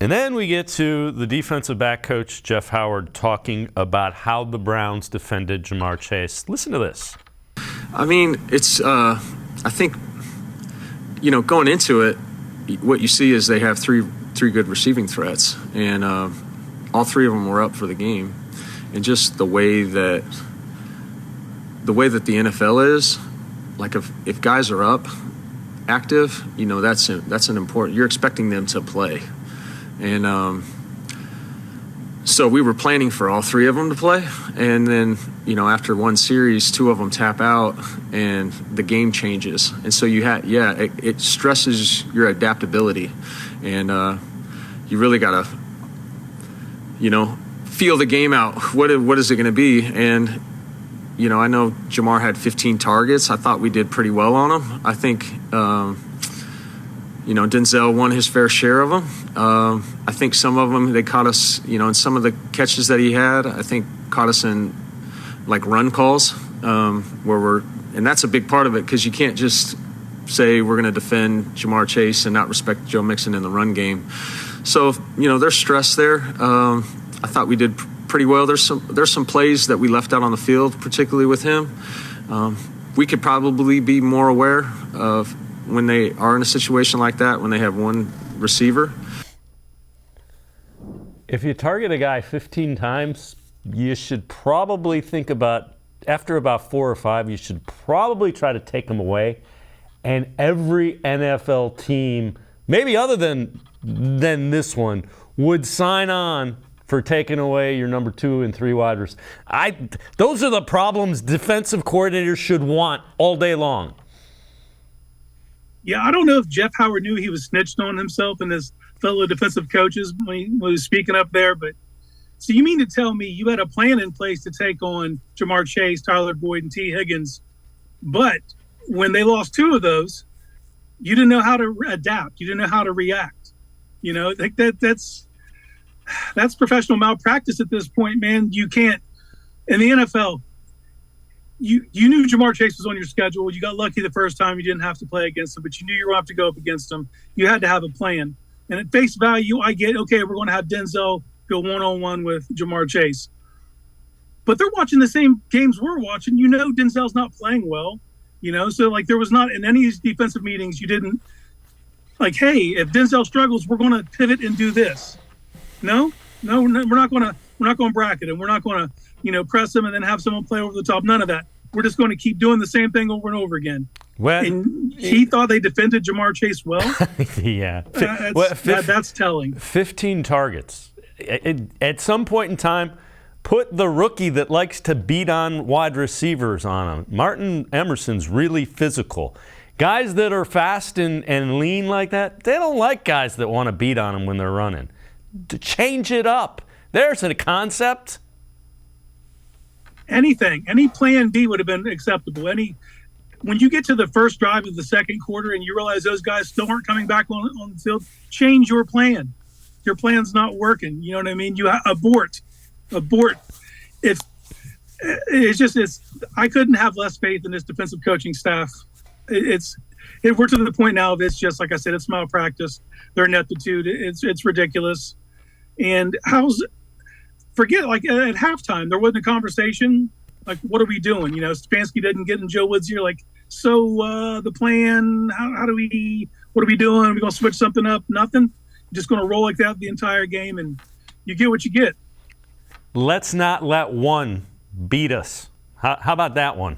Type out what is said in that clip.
And then we get to the defensive back coach, Jeff Howard, talking about how the Browns defended Ja'Marr Chase. Listen to this. I mean, it's, I think, going into it, what you see is they have three good receiving threats, and all three of them were up for the game. And just the way that the NFL is, like if guys are up, active, that's an important. You're expecting them to play, and so we were planning for all three of them to play. And then after one series, two of them tap out, and the game changes. And so it stresses your adaptability, and you really gotta feel the game out. What is it going to be? And I know Ja'Marr had 15 targets. I thought we did pretty well on him. I think, Denzel won his fair share of them. I think some of them, they caught us, in some of the catches that he had, I think caught us in, run calls, and that's a big part of it, because you can't just say we're going to defend Ja'Marr Chase and not respect Joe Mixon in the run game. So, there's stress there. I thought we did pretty well. There's some plays that we left out on the field, particularly with him. We could probably be more aware of when they are in a situation like that, when they have one receiver. If you target a guy 15 times, you should probably think about, after about 4 or 5, you should probably try to take him away. And every NFL team, maybe other than this one, would sign on for taking away your number 2 and 3 wide receivers. Those are the problems defensive coordinators should want all day long. Yeah, I don't know if Jeff Howard knew he was snitched on himself and his fellow defensive coaches when he was speaking up there. But so you mean to tell me you had a plan in place to take on Ja'Marr Chase, Tyler Boyd, and T. Higgins, but when they lost 2 of those, you didn't know how to adapt. You didn't know how to react. Like that's professional malpractice at this point, man. You can't, in the NFL, you knew Ja'Marr Chase was on your schedule. You got lucky the first time you didn't have to play against him, but you knew you were going to have to go up against him. You had to have a plan. And at face value, I get, okay, we're going to have Denzel go one-on-one with Ja'Marr Chase. But they're watching the same games we're watching. Denzel's not playing well. So there was not in any of these defensive meetings, you didn't hey, if Denzel struggles, we're going to pivot and do this. No, we're not going to bracket him. We're not going to, press him and then have someone play over the top. None of that. We're just going to keep doing the same thing over and over again. And he thought they defended Ja'Marr Chase well. Yeah. That's telling. 15 targets. At some point in time, put the rookie that likes to beat on wide receivers on him. Martin Emerson's really physical. Guys that are fast and lean like that, they don't like guys that want to beat on them when they're running. To change it up. There's a concept. Any plan B would have been acceptable. When you get to the first drive of the second quarter and you realize those guys still aren't coming back on the field, change your plan. Your plan's not working. You know what I mean? You abort. If I couldn't have less faith in this defensive coaching staff. We're to the point now of it's just, like I said, it's malpractice. Their ineptitude. It's ridiculous. And forget at halftime, there wasn't a conversation. What are we doing? Stefanski didn't get in Joe Woods' ear. The plan, what are we doing? Are we going to switch something up? Nothing. Just going to roll like that the entire game, and you get what you get. Let's not let one beat us. How about that one?